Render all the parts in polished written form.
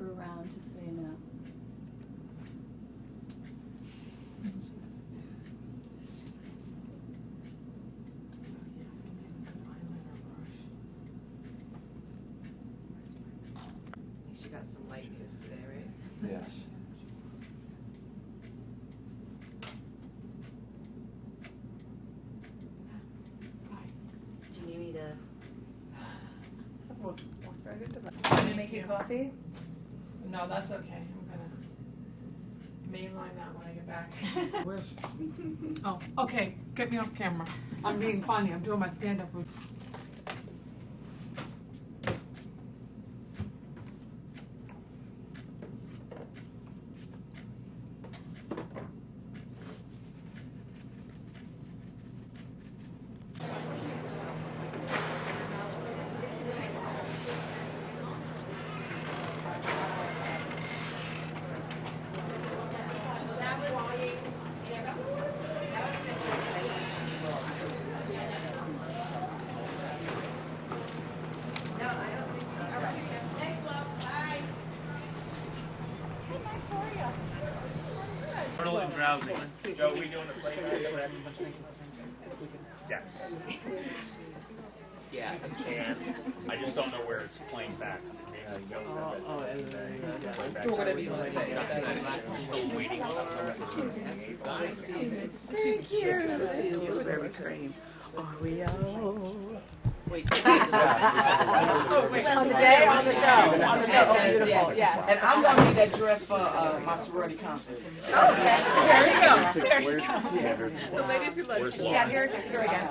her around to say no. You got some light news today, right? Yes. Do you need me to? Walk right into that. Can I make you coffee? No, that's okay. I'm gonna mainline that when I get back. Oh, okay. Get me off camera. I'm being funny. I'm doing my stand-up routine. I'm a little drowsy. Joe, we doing a play back? Yes. Yeah. And I just don't know where it's playing back. Whatever you want to say. I'm still waiting on Thank you. Very cream. Oreo. Wait. On the day, on the show. On the show. Oh, beautiful. Yes. And I'm going to need that dress for my sorority conference. Okay. There you go. There you go. The ladies who like you. Yeah, here again.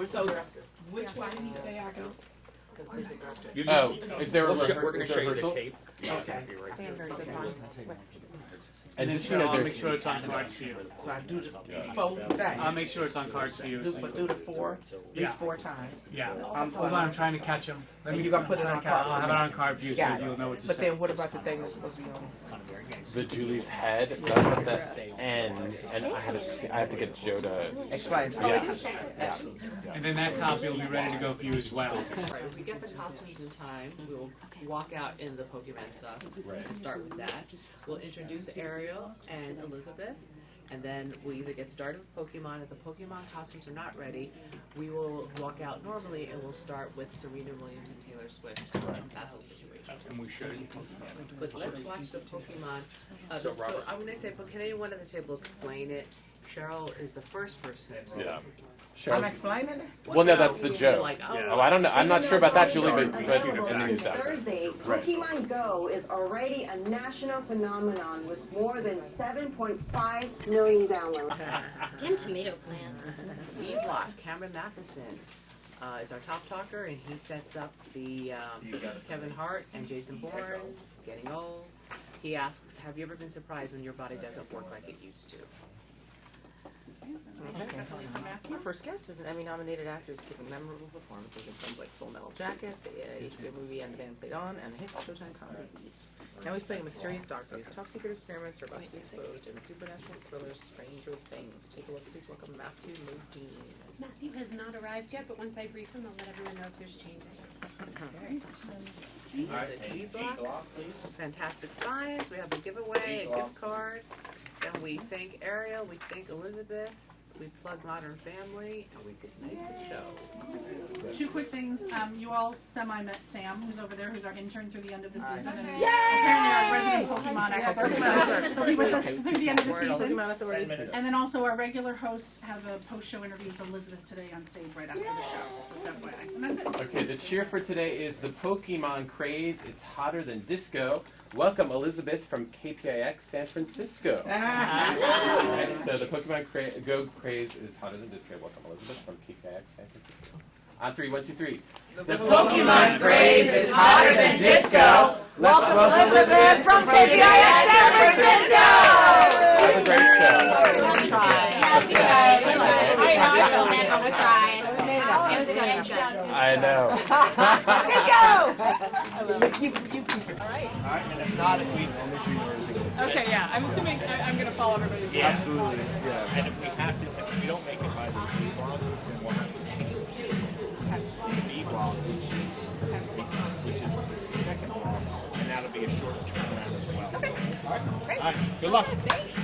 So, which way did he say I go? Oh, is there a we're going to show you the tape. Okay. And just I'll make sure it's on cards for you. So I do the 4 things. I'll make sure it's on cards for you. But do the 4, at least 4 times. Yeah. Hold on, I'm trying to catch them. And you're going to put it on card. I'll have it on card for you so Got it. you'll know what to But say. then what about the thing that's supposed to be on? the Julie's head. That's at the end, and I have to get Joe to explain. Yeah. And then that copy will be ready to go for you as well. Right, if we get the costumes in time, we'll walk out in the Pokemon stuff. So start with that. We'll introduce Ariel and Elizabeth, and then we either get started with Pokemon. If the Pokemon costumes are not ready, we will walk out normally, and we'll start with Serena Williams and Taylor Swift. That whole situation. And we should. But let's watch the Pokemon. So I'm going to say, but can anyone at the table explain it? Cheryl is the first person. Yeah. I'm explaining it? Well, no, that's the joke. Like, oh, I don't know. I'm not sure about that, Julie, but in the news Thursday, Pokemon Go is already a national phenomenon with more than 7.5 million downloads. Damn tomato plant. B Block, Cameron Matheson is our top talker, and he sets up the Kevin Hart and Jason Bourne, Getting Old. He asked, have you ever been surprised when your body doesn't work like it used to? Our first guest is an Emmy-nominated actor who's giving memorable performances in films like Full Metal Jacket, the HBO movie And the Band Played On, and the hit Showtime comedy Beats. Now he's playing a mysterious doctor whose top-secret experiments are about to be exposed in the supernatural thriller Stranger Things. Take a look. Please welcome Matthew Modine. Matthew has not arrived yet, but once I brief him, I'll let everyone know if there's changes. The G-Block, Fantastic Science. We have a giveaway, a gift card. Then we thank Ariel, we thank Elizabeth, we plug Modern Family, and we could make the show. 2 quick things. You all semi-met Sam, who's over there, who's our intern through the end of the season. And apparently our resident Pokemon expert. He'll be with us through the end of the season. And then also our regular hosts have a post-show interview with Elizabeth today on stage right after the show. Just FYI. And that's it. Okay, the cheer for today is the Pokemon craze. It's hotter than disco. Welcome, Elizabeth from KPIX San Francisco. Right, so the Pokemon Go craze is hotter than disco. Welcome, Elizabeth from KPIX San Francisco. On 3, 1, 2, 3. The Pokemon craze is hotter than disco. Welcome, Elizabeth from KPIX San Francisco. Have a great show. I'm trying. It was good. It was good. I know. Disco! All right, and if not, if we... Okay, yeah. I'm assuming I'm going to follow everybody's Yeah, absolutely. Yeah. And if we don't make it by the B block, then we'll have to change the B block, which is the second block, and that'll be a short turnaround as well. Okay. All right. Great. All right. Good luck. Thanks.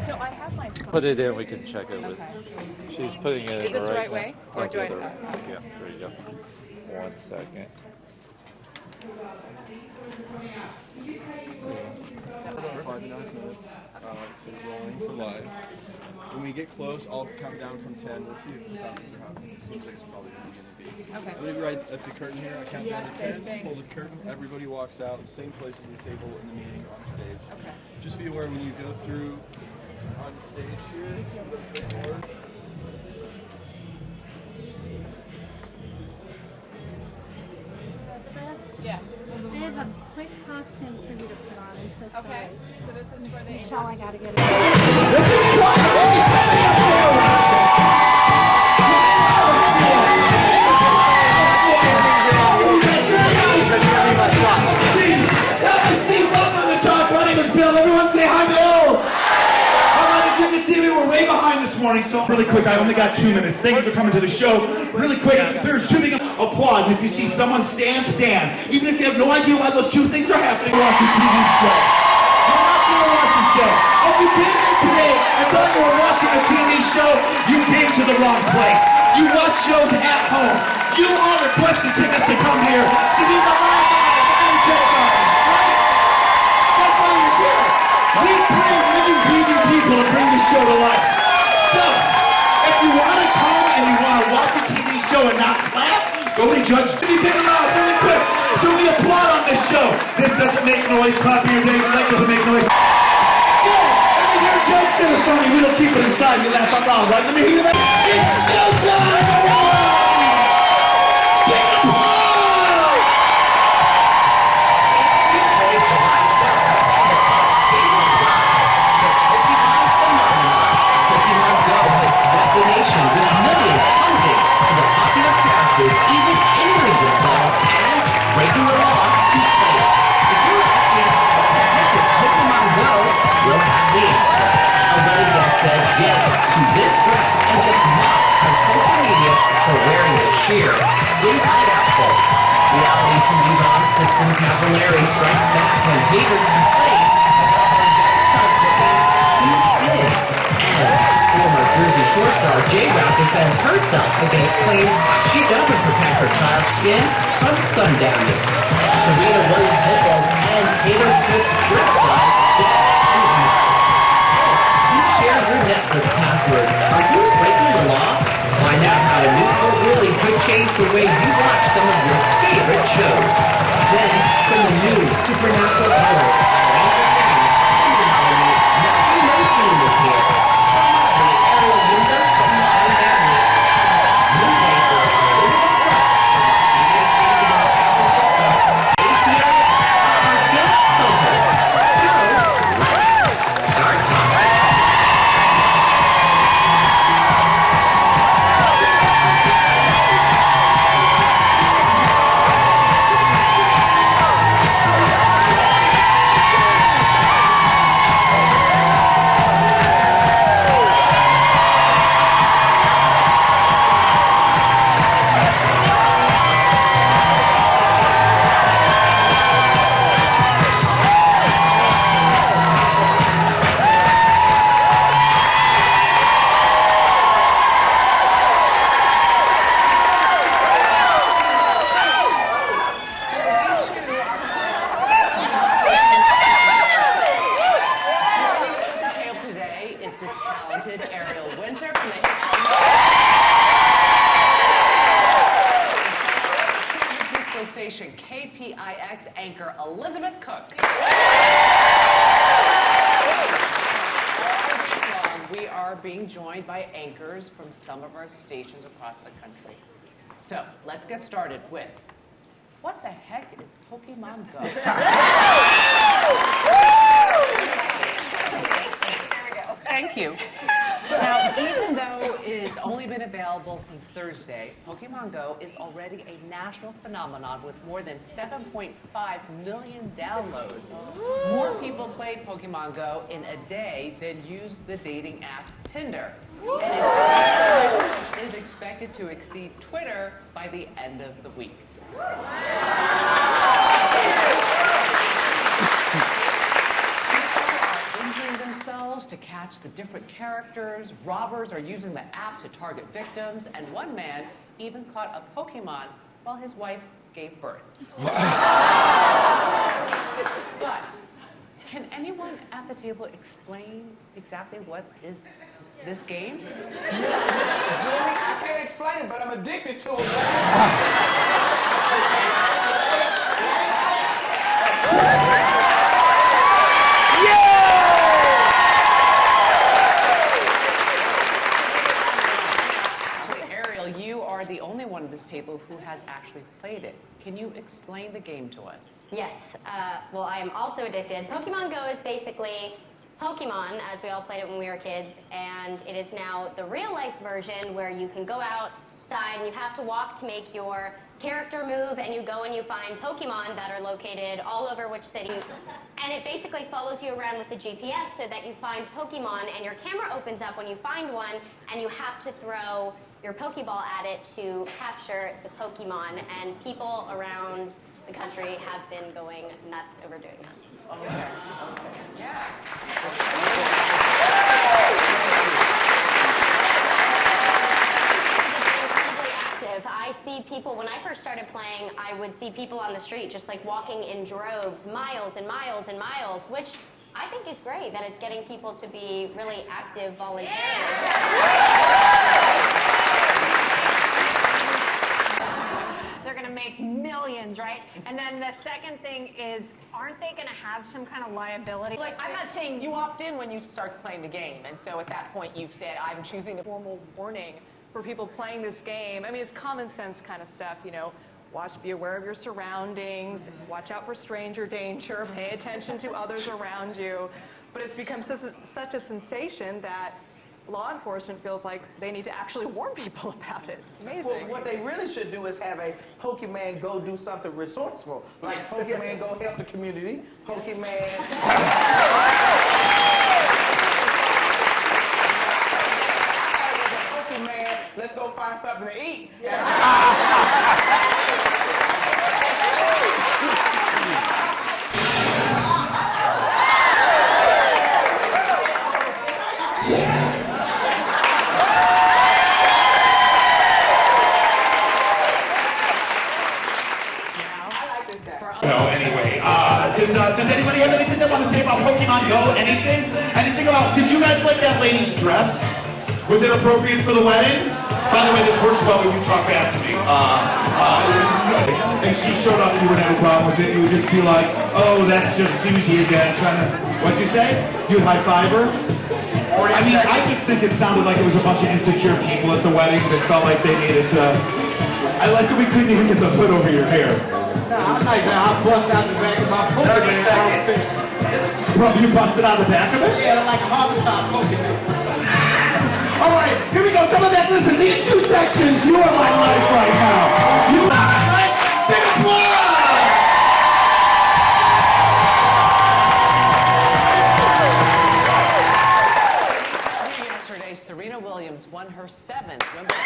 So I have my phone. Put it in, we can check it with. She's putting it in. Is this the right now. way? Or do I? Yeah, there you go. 1 second. About 5 minutes to rolling for live. When we get close, I'll count down from 10. We'll see if the passes are happening. It seems like it's probably going to be. Okay. I'm going to be right at the curtain here. I count down to 10, pull the curtain, everybody walks out, same place as the table in the meeting on stage. Okay. Just be aware when you go through on stage here, Yeah. I have a quick costume for you to put on until Okay. So this is for the. Michelle, I gotta get it. This is Welcome to the talk. My name is Bill. Everyone say hi, Bill. Alright, as you can see, we were way behind this morning, so really quick, I only got 2 minutes. Thank you for coming to the show. Really quick, there's 2 big applaud. If you see someone stand, stand. Even if you have no idea why those 2 things are happening, watch a TV show. You're not going to watch a show. If you came here today and thought you were watching a TV show, you came to the wrong place. You watch shows at home. You all requested tickets to come here to be the live energetic audience, right? That's why you're here. We bring living, breathing people to bring the show to life. So, if you want to come and you want to watch a TV show and not clap, go to Judge Jimmy, pick them out really quick. So we applaud on this show. This doesn't make noise. Clap your leg doesn't make noise. Yeah, let me hear jokes that are funny. We don't keep it inside. You laugh out loud, right? Let me hear that. It's showtime, everyone! Big applause! It's Tuesday, July 3rd, and the top is live. The Pokemon phenomenon. Pokemon Go has swept the nation with millions hunting, and the popular characters even entering themselves and breaking the law to play it. If you're asking, what the heck is Pokemon Go? We'll have the answer. A wedding guest says yes to this dress and gets mocked on social media for wearing a sheer, skin-tight outfit. Reality TV mom Kristen Cavallari strikes back when haters complain about her young son looking too thin. And former Jersey Shore star J-Rap defends herself against claims she doesn't protect her child's skin from sundowning. Serena Williams nipples and Taylor Swift's grip slide get scrutinized. You share your Netflix password. Are you breaking the law? Find out how a new code really could change the way you watch some of your favorite shows. Then, from the new supernatural horror, Stranger Things, finally, Matthew Modine is here. The Ariel Winter from Modern Family. News anchor Elizabeth Cook from CBS Station in San Francisco. KPIX, our guest filter. So, let's start talking. Joining us at the table today is the talented Ariel Winter from the hit show San Francisco station KPIX anchor Elizabeth Cook. All week long, we are being joined by anchors from some of our stations across the country. So let's get started with, what the heck is Pokemon Go? There we go. Thank you. Now, even though it's only been been available since Thursday, Pokemon Go is already a national phenomenon with more than 7.5 million downloads. More people played Pokemon Go in a day than used the dating app Tinder. And its use is expected to exceed Twitter by the end of the week. Themselves to catch the different characters. Robbers are using the app to target victims, and one man even caught a Pokemon while his wife gave birth. But can anyone at the table explain exactly what is this game? Julie, I can't explain it, but I'm addicted to it. The only one at this table who has actually played it. Can you explain the game to us? Yes. Well, I am also addicted. Pokemon Go is basically Pokemon, as we all played it when we were kids, and it is now the real-life version where you can go outside and you have to walk to make your character move, and you go and you find Pokemon that are located all over which city. And it basically follows you around with the GPS so that you find Pokemon, and your camera opens up when you find one, and you have to throw your Pokeball at it to capture the Pokemon, and people around the country have been going nuts over doing that. Okay. Yeah. Incredibly active. I see people, when I first started playing, I would see people on the street just like walking in droves, miles and miles and miles, which I think is great, that it's getting people to be really active voluntarily. They're going to make millions, right? And then the second thing is, aren't they going to have some kind of liability? Like, I'm not saying you opt in when you start playing the game, and so at that point you've said, I'm choosing the formal warning for people playing this game. I mean, it's common sense kind of stuff, you know. Be aware of your surroundings, watch out for stranger danger, pay attention to others around you. But it's become such a sensation that law enforcement feels like they need to actually warn people about it. It's amazing. Well, what they really should do is have a Pokemon Go do something resourceful. Like Pokemon Go help the community. Pokemon... Pokemon, let's go find something to eat. Does anybody have anything they want to say about Pokemon Go? Anything? Anything about, did you guys like that lady's dress? Was it appropriate for the wedding? By the way, this works well when you talk back to me. And she showed up, you wouldn't have a problem with it. You would just be like, oh, that's just Susie again, trying to, what'd you say? You'd high five her? I mean, I just think it sounded like it was a bunch of insecure people at the wedding that felt like they needed to, I like that we couldn't even get the hood over your hair. I like that. I bust out the back of my Pokemon outfit. Bro, you busted out the back of it? Yeah, like a hard-to-top Pokemon. All right, here we go. Come on back. Listen, these two sections, you are my life right now. You right? Big applause! Yesterday, Serena Williams won her 7th Wimbledon.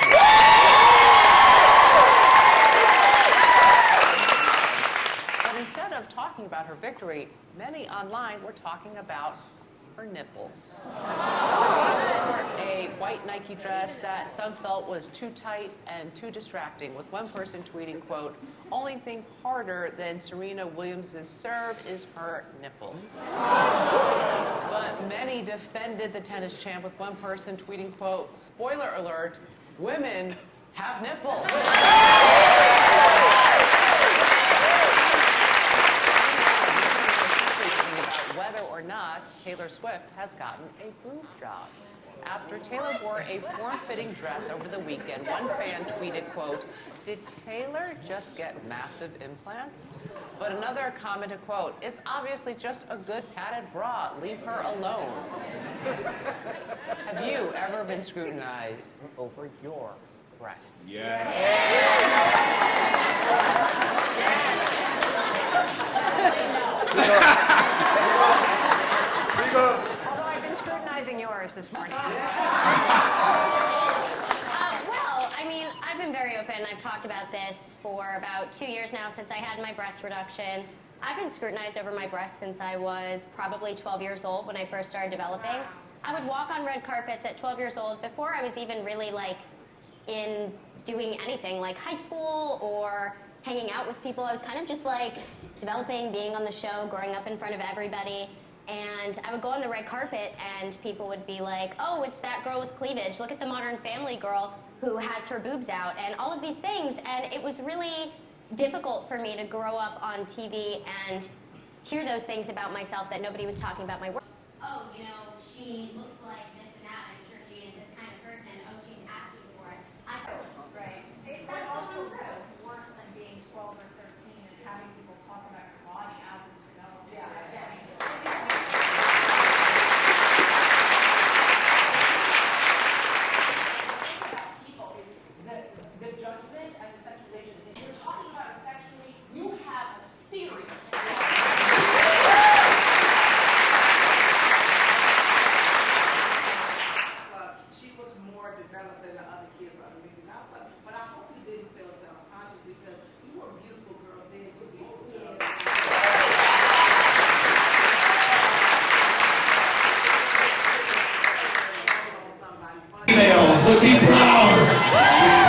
Instead of talking about her victory, many online were talking about her nipples. Serena wore a white Nike dress that some felt was too tight and too distracting, with one person tweeting, quote, "Only thing harder than Serena Williams' serve is her nipples." But many defended the tennis champ, with one person tweeting, quote, "Spoiler alert, women have nipples." Whether or not Taylor Swift has gotten a boob job. After Taylor wore a form-fitting dress over the weekend, one fan tweeted, quote, "Did Taylor just get massive implants?" But another commented, quote, "It's obviously just a good padded bra. Leave her alone." Have you ever been scrutinized over your breasts? Yeah. Although I've been scrutinizing yours this morning. Well, I mean, I've been very open. I've talked about this for about 2 years now since I had my breast reduction. I've been scrutinized over my breasts since I was probably 12 years old when I first started developing. I would walk on red carpets at 12 years old before I was even really like in doing anything like high school or hanging out with people. I was kind of just like developing, being on the show, growing up in front of everybody. And I would go on the red carpet and people would be like, "Oh, it's that girl with cleavage. Look at the Modern Family girl who has her boobs out," and all of these things. And it was really difficult for me to grow up on TV and hear those things about myself that nobody was talking about my work. Oh, you know, she looks like this and that. I'm sure she is this kind of person. Oh, she's asking for it. Right. That's also worse than being 12 or 13 and having people talk about your body as it's developing. The judgment and the sexualization. If you're talking about it sexually, you have a serious she was more developed than the other kids on the Mickey Mouse Club. But I hope you didn't feel self-conscious because you were a beautiful girl then. You're a beautiful girl. Females, so be proud.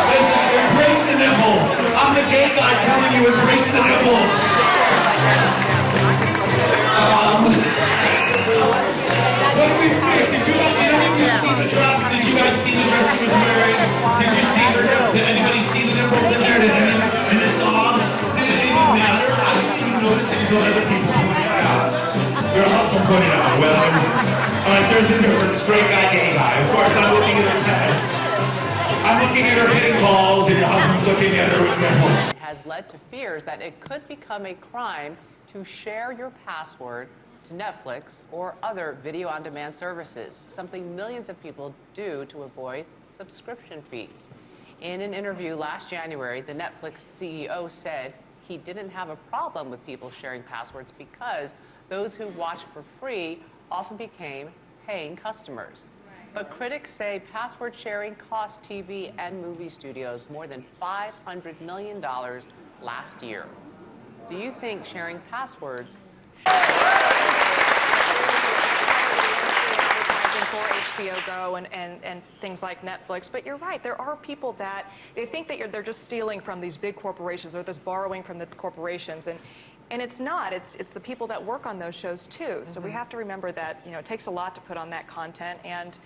Listen, embrace the nipples. I'm the gay guy telling you embrace the nipples. What do we think? Did you see the dress? Did you guys see the dress she was wearing? Did you see her? Did anybody see the nipples in there? Did anyone in the song? Did it even matter? I didn't even notice it until other people pointed it out. Your husband pointed it out. Well, all right, there's the difference. Straight guy, gay guy. Of course, I'm looking at her tennis. I'm looking at her hitting balls, and your husband's looking at her with nipples. Has led to fears that it could become a crime to share your password to Netflix or other video-on-demand services, something millions of people do to avoid subscription fees. In an interview last January, the Netflix CEO said he didn't have a problem with people sharing passwords because those who watched for free often became paying customers. But critics say password sharing cost TV and movie studios more than $500 million last year. Do you think sharing passwords for HBO Go and things like Netflix, but you're right, there are people that they think that they're just stealing from these big corporations or just borrowing from the corporations, and it's not. It's the people that work on those shows too. So we have to remember that it takes a lot to put on that content, and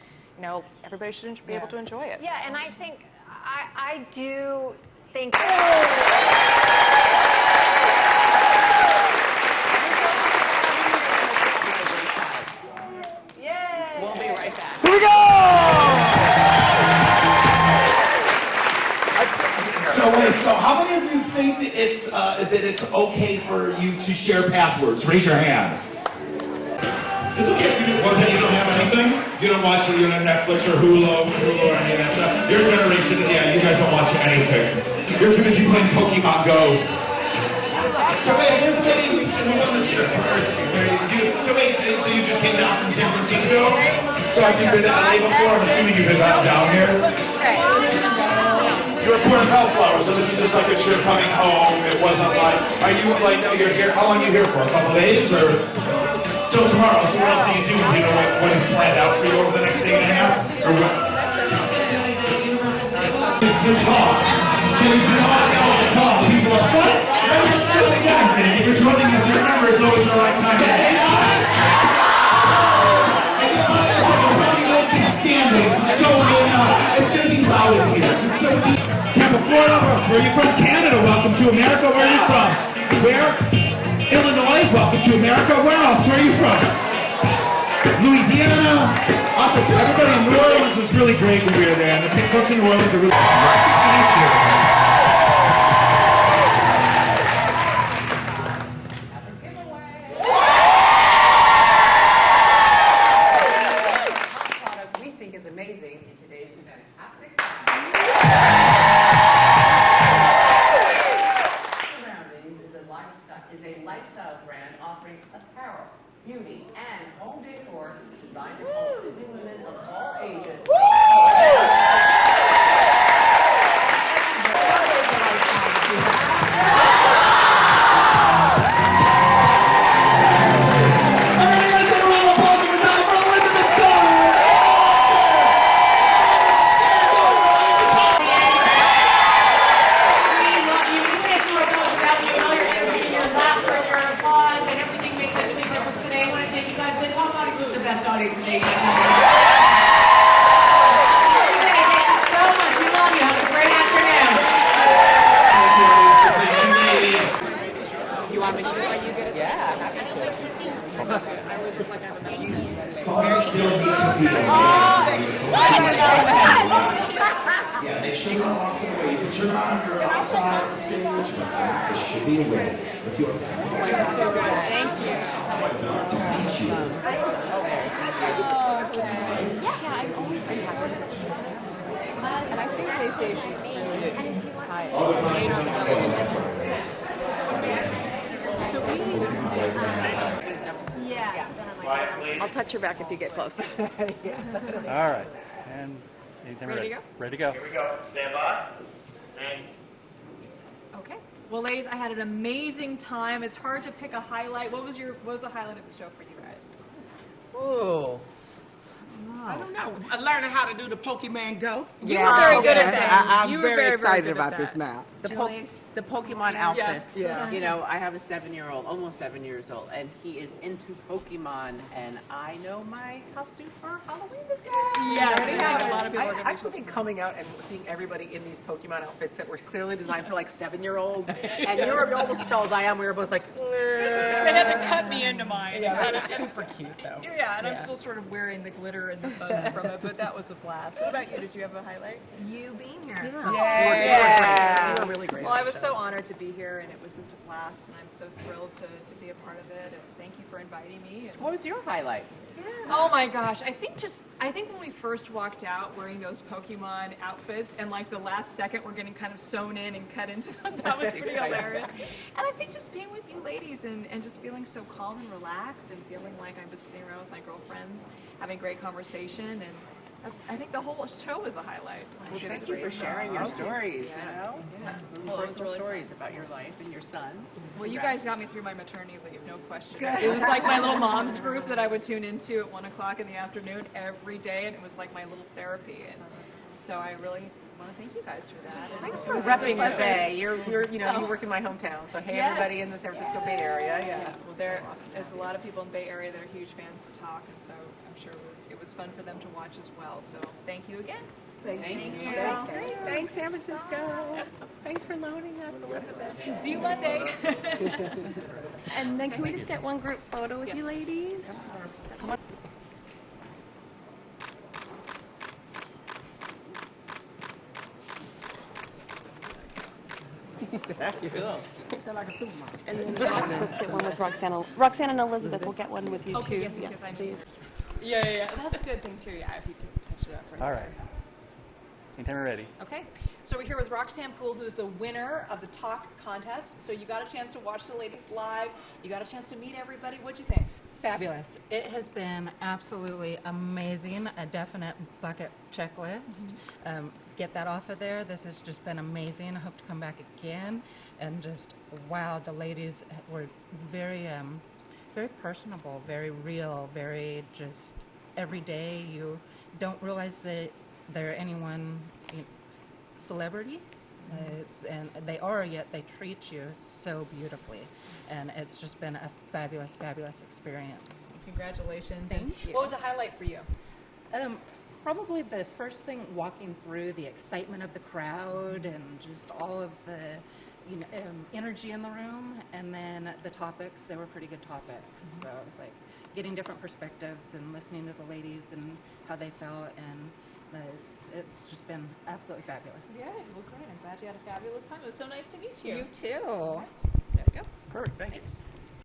everybody should be able to enjoy it. Yeah, and I think I do think. We'll be right back. Here we go! So how many of you think that it's okay for you to share passwords? Raise your hand. It's okay if you do. What's that? You don't have anything? You don't watch it, you don't have Netflix or Hulu or any of that stuff. Your generation, yeah, you guys don't watch anything. You're too busy playing Pokemon Go. So wait, there's a lady who's on the trip. Where is she? So you just came down from San Francisco? So have you been to LA before? I'm assuming you've been down here? You're a Port of Bellflower, so this is just like a trip coming home. It wasn't like, you're here, how long are you here for? A couple of days? Or? So tomorrow, so what else do you do? You know what is planned out for you over the next day and a half? Or what? It's the talk. It's the talk. People are, what? Let's do it again. If you're joining us, remember it's always the right time. Everybody will be standing, so it's going to be loud in here. So Tampa, Florida, where are you from? Canada, welcome to America. Where are you from? Where? Illinois, welcome to America. Where else? Where are you from? Louisiana. Awesome. Everybody in New Orleans was really great when we were there. And the folks in New Orleans are really great. Amazing in today's fantastic Surroundings is a lifestyle brand offering apparel, beauty, and home decor designed to help busy women of all ages. Yeah, make sure you're off the way. You can turn around, you're outside the stage. This should be away with your family. You're so good. Thank you. To meet you. And I think they say So we used to say yeah. I'll touch your back if you get close. All right. And anything Ready to go? Ready to go. Here we go. Stand by. And Okay. Well, ladies, I had an amazing time. It's hard to pick a highlight. What was the highlight of the show for you guys? Ooh. I don't know. Learning how to do the Pokemon Go. You were very good at that. I'm very excited about this now. The Pokemon outfits. Yeah. You know, I have a 7-year-old, almost 7 years old, and he is into Pokemon, and I know my costume for Halloween this year. Yes, I think a lot of people are going to I think coming out and seeing everybody in these Pokemon outfits that were clearly designed for like 7-year-olds, and you were almost as tall as I am. We were both like, They had to cut me into mine. Yeah, that was super cute though. Yeah, and I'm still sort of wearing the glitter and the fuzz from it, but that was a blast. What about you? Did you have a highlight? You being here. Yeah. You were really great. Well, I was so honored to be here, and it was just a blast, and I'm so thrilled to be a part of it, and thank you for inviting me. And What was your highlight? oh my gosh, I think when we first walked out wearing those Pokemon outfits, and like the last second we're getting kind of sewn in and cut into them, that was pretty hilarious. And I think just being with you ladies and just feeling so calm and relaxed and feeling like I'm just sitting around with my girlfriends having great conversation, and I think the whole show was a highlight. Well, thank you for sharing your stories, you know? Yeah. Those Well, it was personal really stories fun. about your life and your son. Well, you guys got me through my maternity leave, no question. It was like my little mom's group that I would tune into at 1 o'clock in the afternoon every day, and it was like my little therapy. And so I really want to thank you guys for that. And Thanks it for was repping a the pleasure. Bay. You work in my hometown, so hey, everybody in the San Francisco Bay Area. Yes, well, there's a lot of people in the Bay Area that are huge fans of the talk, and so I'm sure it was fun for them to watch as well. So thank you again. Thank you. Thanks, San Francisco. Thanks for loaning us, Elizabeth. See you Monday. And then can we just get one group photo with you ladies? Come on. That's cool. They're like a supermarket. And then let's get one with Roxanne. Roxanne and Elizabeth, we'll get one with you too. Yes, I know. Yeah. That's a good thing too. Yeah, if you can touch it up. Right. All right. Anytime we're ready. Okay, so we're here with Roxanne Pool, who's the winner of the talk contest. So you got a chance to watch the ladies live. You got a chance to meet everybody. What'd you think? Fabulous. It has been absolutely amazing, a definite bucket checklist. Get that off of there. This has just been amazing. I hope to come back again. And just, wow, the ladies were very, very personable, very real, very just everyday. You don't realize that they're anyone celebrity. And they are, yet they treat you so beautifully. And it's just been a fabulous, fabulous experience. Congratulations. Thank you. What was a highlight for you? Probably the first thing, walking through the excitement of the crowd and just all of the, energy in the room, and then the topics, they were pretty good topics. So it was like getting different perspectives and listening to the ladies and how they felt, and it's just been absolutely fabulous. Yeah, well, great. I'm glad you had a fabulous time. It was so nice to meet you. You too. There we go. Perfect. Thank you. Thanks.